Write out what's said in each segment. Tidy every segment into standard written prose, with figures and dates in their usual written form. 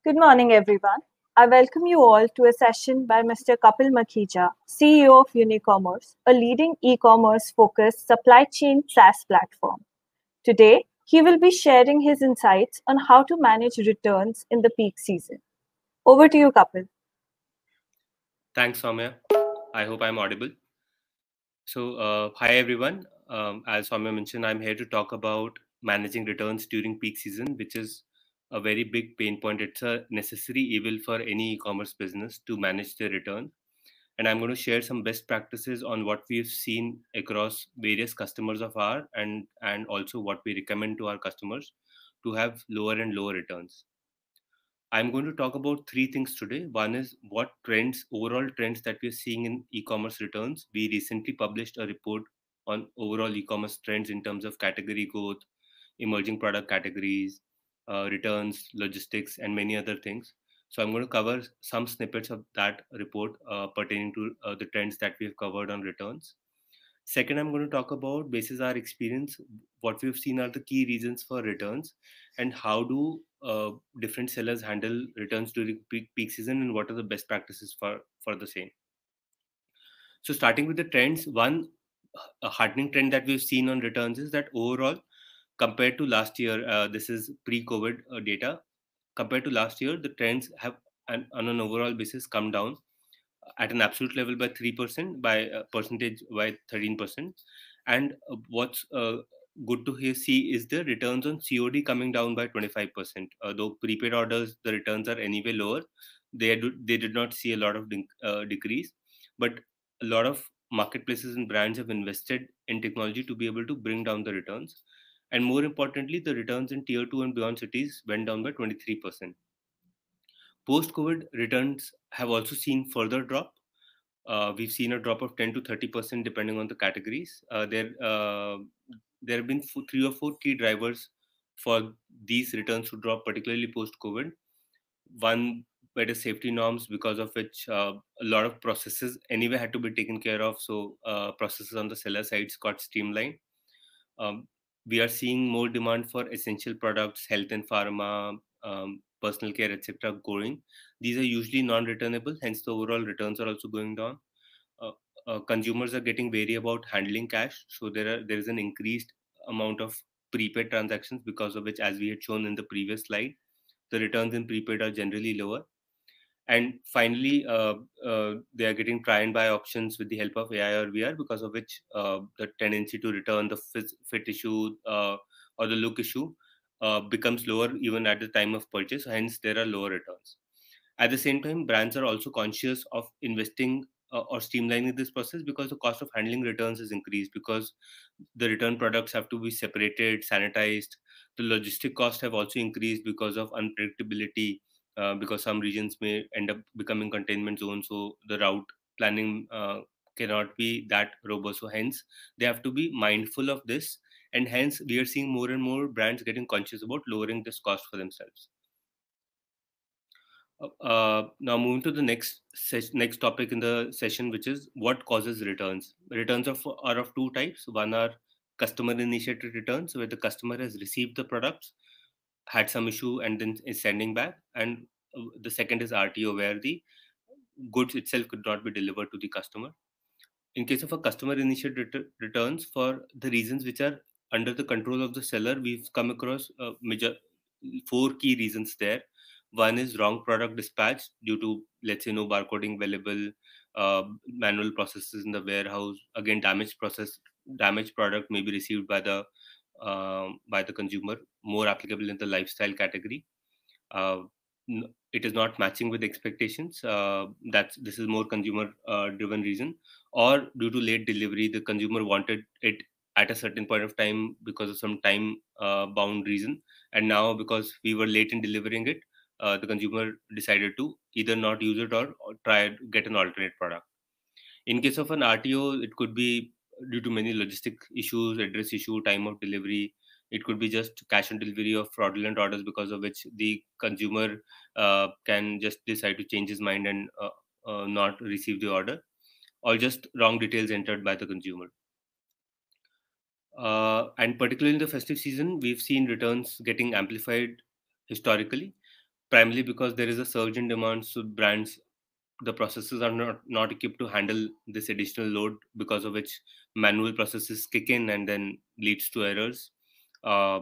Good morning, everyone. I welcome you all to a session by Mr. Kapil Makhija, CEO of Unicommerce, a leading e-commerce focused supply chain SaaS platform. Today, he will be sharing his insights on how to manage returns in the peak season. Over to you, Kapil. Thanks, Soumya. I hope I'm audible. So, hi everyone. As Soumya mentioned, I'm here to talk about managing returns during peak season, which is a very big pain point. It's a necessary evil for any e-commerce business to manage their return. And I'm going to share some best practices on what we've seen across various customers of ours and also what we recommend to our customers to have lower and lower returns. I'm going to talk about three things today. One is what trends, overall trends that we're seeing in e-commerce returns. We recently published a report on overall e-commerce trends in terms of category growth, emerging product categories, returns, logistics, and many other things. So I'm going to cover some snippets of that report pertaining to the trends that we've covered on returns. Second, I'm going to talk about, basis our experience, what we've seen are the key reasons for returns and how do different sellers handle returns during peak season and what are the best practices for the same. So starting with the trends, one a heartening trend that we've seen on returns is that overall, compared to last year, this is pre-COVID data, compared to last year, the trends have on an overall basis come down at an absolute level by 3%, by percentage by 13%. And what's good to see is the returns on COD coming down by 25%. Though prepaid orders, the returns are anyway lower, they did not see a lot of decrease. But a lot of marketplaces and brands have invested in technology to be able to bring down the returns. And more importantly, the returns in tier 2 and beyond cities went down by 23%. Post-COVID, returns have also seen further drop. We've seen a drop of 10 to 30% depending on the categories. There have been three or four key drivers for these returns to drop, particularly post-COVID. One, better safety norms, because of which a lot of processes anyway had to be taken care of. So processes on the seller sides got streamlined. Um, we are seeing more demand for essential products, health and pharma, personal care, etc. growing. These are usually non-returnable, hence the overall returns are also going down. Uh, Consumers are getting wary about handling cash, so there is an increased amount of prepaid transactions, because of which, as we had shown in the previous slide, the returns in prepaid are generally lower. And finally, they are getting try and buy options with the help of AI or VR, because of which the tendency to return the fit issue or the look issue becomes lower even at the time of purchase. Hence, there are lower returns. At the same time, brands are also conscious of investing or streamlining this process, because the cost of handling returns is increased, because the return products have to be separated, sanitized. The logistic costs have also increased because of unpredictability, because some regions may end up becoming containment zones, so the route planning cannot be that robust. So hence, they have to be mindful of this, and hence we are seeing more and more brands getting conscious about lowering this cost for themselves. Now moving to the next topic in the session, which is what causes returns. Returns are of two types. One are customer initiated returns, where the customer has received the products, had some issue, and then is sending back. And the second is RTO, where the goods itself could not be delivered to the customer. In case of a customer initiated returns, for the reasons which are under the control of the seller, we've come across major four key reasons there. One is wrong product dispatch due to, let's say, no barcoding available, manual processes in the warehouse. Again, damaged product may be received by the consumer, more applicable in the lifestyle category. Uh, it is not matching with expectations. This is more consumer driven reason, or due to late delivery, the consumer wanted it at a certain point of time because of some time bound reason, and now because we were late in delivering it, the consumer decided to either not use it or try get an alternate product. In case of an RTO, it could be due to many logistic issues, address issue, time of delivery. It could be just cash on delivery of fraudulent orders, because of which the consumer can just decide to change his mind and not receive the order, or just wrong details entered by the consumer. And particularly in the festive season, we've seen returns getting amplified historically. primarily because there is a surge in demand. So brands, the processes are not equipped to handle this additional load, because of which manual processes kick in and then leads to errors. uh,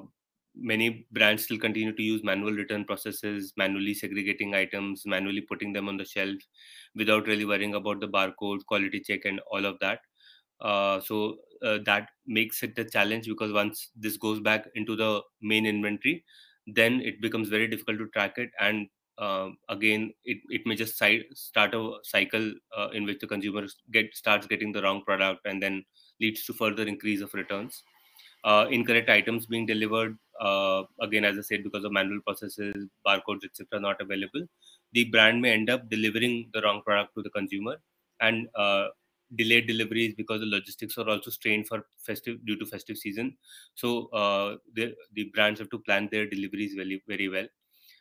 Many brands still continue to use manual return processes, manually segregating items, manually putting them on the shelf without really worrying about the barcode, quality check, and all of that. That makes it a challenge, because once this goes back into the main inventory, then it becomes very difficult to track it. And again, it may just start a cycle in which the consumer starts getting the wrong product, and then leads to further increase of returns. Incorrect items being delivered, again, as I said, because of manual processes, barcodes, etc., not available. The brand may end up delivering the wrong product to the consumer, and delayed deliveries because the logistics are also strained for festive due to festive season. So the brands have to plan their deliveries very very well.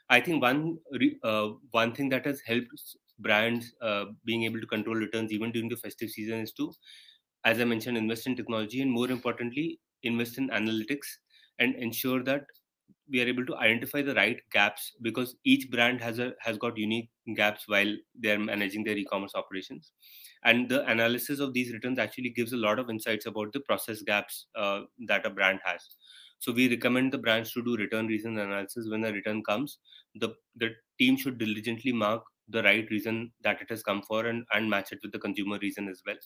I think one thing that has helped brands being able to control returns even during the festive season is to, as I mentioned, invest in technology, and more importantly, invest in analytics, and ensure that we are able to identify the right gaps, because each brand has got unique gaps while they are managing their e-commerce operations. And the analysis of these returns actually gives a lot of insights about the process gaps that a brand has. So we recommend the brands to do return reason analysis. When a return comes, the team should diligently mark the right reason that it has come for, and match it with the consumer reason as well.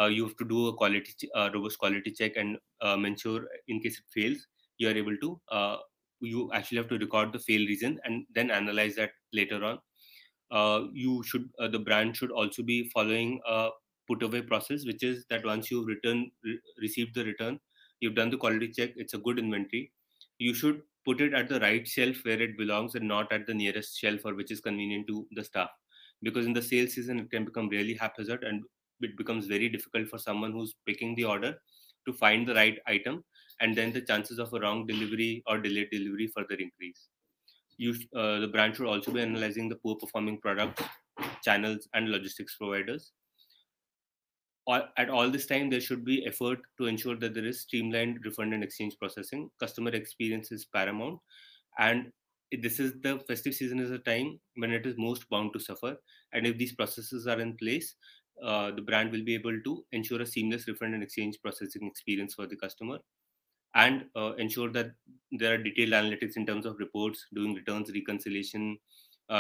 You have to do a robust quality check, and ensure in case it fails, you are able to you actually have to record the fail reason and then analyze that later on. The brand should also be following a put away process, which is that once you've received the return, you've done the quality check, it's a good inventory, you should put it at the right shelf where it belongs, and not at the nearest shelf, or which is convenient to the staff. Because in the sales season, it can become really haphazard, and it becomes very difficult for someone who's picking the order to find the right item, and then the chances of a wrong delivery or delayed delivery further increase. The brand should also be analyzing the poor performing products, channels, and logistics providers. At all this time, there should be effort to ensure that there is streamlined refund and exchange processing. Customer experience is paramount, and this is the festive season is a time when it is most bound to suffer. And if these processes are in place, the brand will be able to ensure a seamless refund and exchange processing experience for the customer, and ensure that there are detailed analytics in terms of reports, doing returns reconciliation,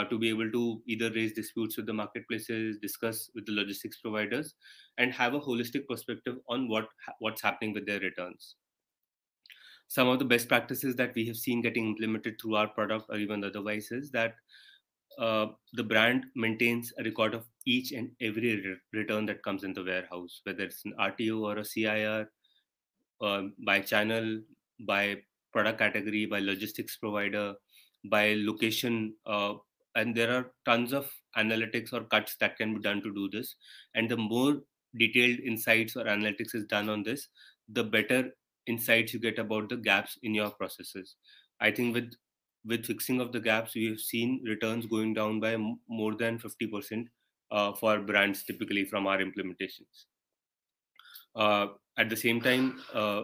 to be able to either raise disputes with the marketplaces, discuss with the logistics providers, and have a holistic perspective on what's happening with their returns. Some of the best practices that we have seen getting implemented through our product or even otherwise is that the brand maintains a record of each and every return that comes in the warehouse, whether it's an RTO or a CIR, by channel, by product category, by logistics provider, by location. And there are tons of analytics or cuts that can be done to do this. And the more detailed insights or analytics is done on this, the better insights you get about the gaps in your processes. I think with fixing of the gaps, we have seen returns going down by more than 50% for brands typically from our implementations. Uh, at the same time, uh,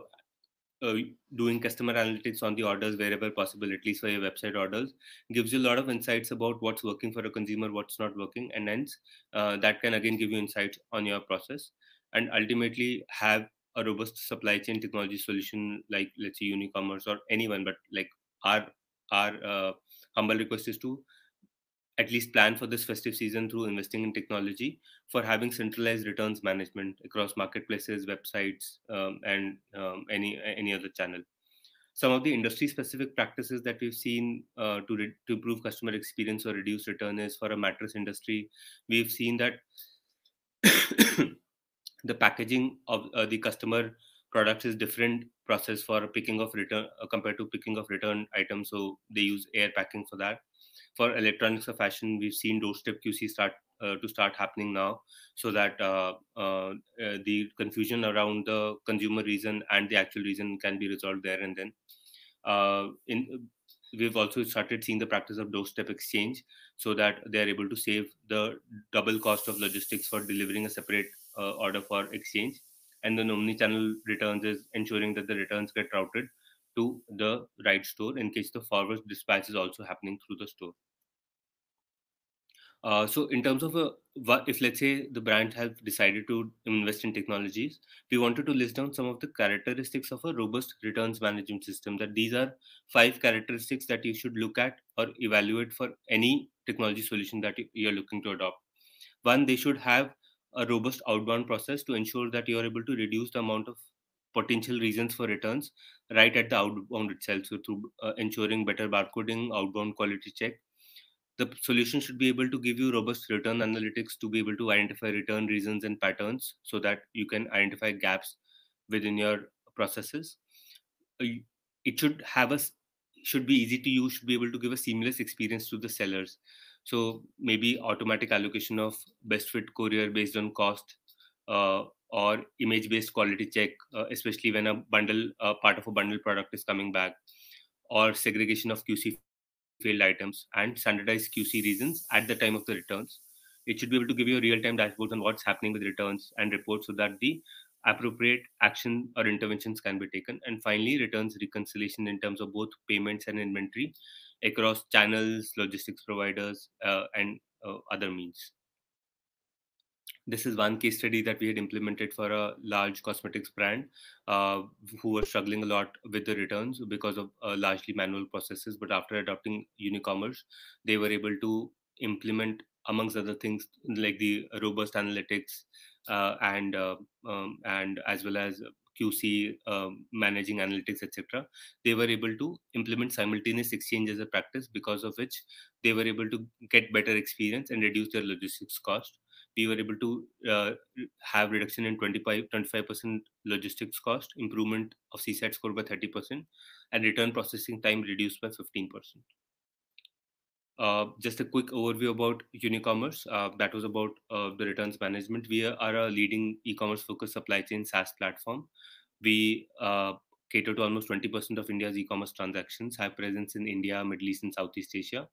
doing customer analytics on the orders wherever possible, at least for your website orders, gives you a lot of insights about what's working for a consumer, what's not working, and hence that can again give you insights on your process, and ultimately have a robust supply chain technology solution, like let's say Unicommerce or anyone. But like our our humble request is to at least plan for this festive season through investing in technology for having centralized returns management across marketplaces, websites, and any other channel. Some of the industry specific practices that we've seen to improve customer experience or reduce return is for a mattress industry. We've seen that the packaging of the customer products is different process for picking of return compared to picking of return items, so they use air packing for that. For electronics or fashion, we've seen doorstep QC start happening now, so that the confusion around the consumer reason and the actual reason can be resolved there and then. In We've also started seeing the practice of doorstep exchange, so that they are able to save the double cost of logistics for delivering a separate order for exchange. And the omni-channel returns is ensuring that the returns get routed to the right store in case the forward dispatch is also happening through the store. So in terms of if let's say the brand have decided to invest in technologies, we wanted to list down some of the characteristics of a robust returns management system. That these are 5 characteristics that you should look at or evaluate for any technology solution that you're looking to adopt. One, they should have a robust outbound process to ensure that you are able to reduce the amount of potential reasons for returns right at the outbound itself. So through ensuring better barcoding, outbound quality check, the solution should be able to give you robust return analytics to be able to identify return reasons and patterns so that you can identify gaps within your processes. It should be easy to use, should be able to give a seamless experience to the sellers. So maybe automatic allocation of best fit courier based on cost, or image based quality check, especially when a bundle part of a bundle product is coming back, or segregation of QC failed items and standardized QC reasons at the time of the returns. It should be able to give you a real-time dashboard on what's happening with returns and reports so that the appropriate action or interventions can be taken. And finally, returns reconciliation in terms of both payments and inventory across channels, logistics providers, and other means. This is one case study that we had implemented for a large cosmetics brand who were struggling a lot with the returns because of largely manual processes. But after adopting Unicommerce, they were able to implement, amongst other things, like the robust analytics and as well as QC, managing analytics, etc. They were able to implement simultaneous exchange as a practice, because of which they were able to get better experience and reduce their logistics cost. We were able to have reduction in 25% logistics cost, improvement of CSAT score by 30%, and return processing time reduced by 15%. Just a quick overview about Unicommerce. That was about the returns management. We are a leading e-commerce focused supply chain SaaS platform. We cater to almost 20% of India's e-commerce transactions, have presence in India, Middle East, and Southeast Asia.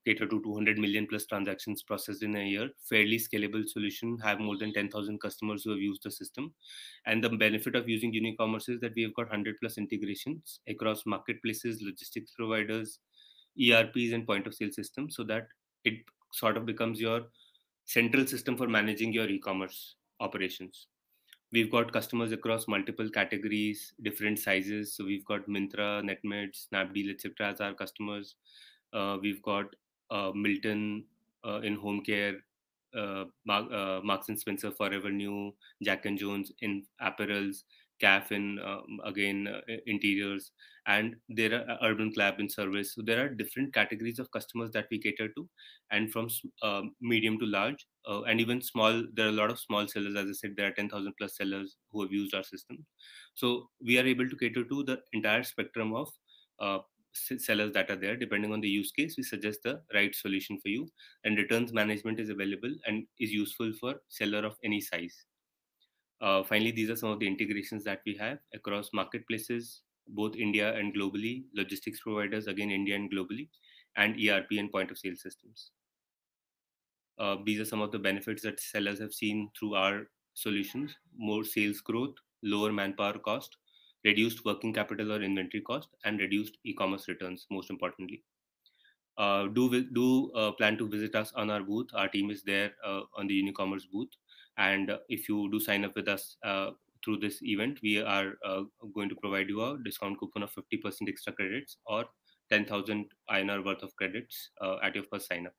Cater to 200 million plus transactions processed in a year. Fairly scalable solution, have more than 10,000 customers who have used the system. And the benefit of using Unicommerce is that we have got 100 plus integrations across marketplaces, logistics providers, ERPs, and point of sale systems, so that it sort of becomes your central system for managing your e-commerce operations. We've got customers across multiple categories, different sizes. So we've got Myntra, Netmeds, Snapdeal, etc. as our customers. We've got Milton in home care, Marks and Spencer, Forever New, Jack and Jones in apparels, CAF in interiors, and there are Urban Club in service. So there are different categories of customers that we cater to, and from medium to large, and even small. There are a lot of small sellers. As I said, there are 10,000 plus sellers who have used our system. So we are able to cater to the entire spectrum of sellers that are there. Depending on the use case, we suggest the right solution for you, and returns management is available and is useful for seller of any size. Finally, these are some of the integrations that we have across marketplaces, both India and globally, logistics providers, again India and globally, and ERP and point of sale systems. These are some of the benefits that sellers have seen through our solutions: more sales growth, lower manpower cost, reduced working capital or inventory cost, and reduced e-commerce returns, most importantly. Do plan to visit us on our booth. Our team is there on the Unicommerce booth. And if you do sign up with us through this event, we are going to provide you a discount coupon of 50% extra credits or 10,000 INR worth of credits at your first sign up.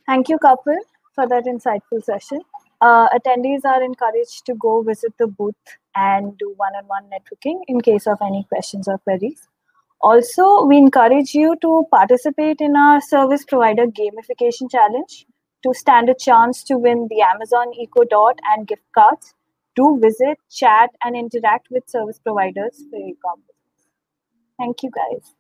Thank you, Kapil, for that insightful session. Attendees are encouraged to go visit the booth and do one-on-one networking in case of any questions or queries. Also, we encourage you to participate in our service provider gamification challenge to stand a chance to win the Amazon Eco Dot and gift cards. Do visit, chat, and interact with service providers for e-commerce. Thank you, guys.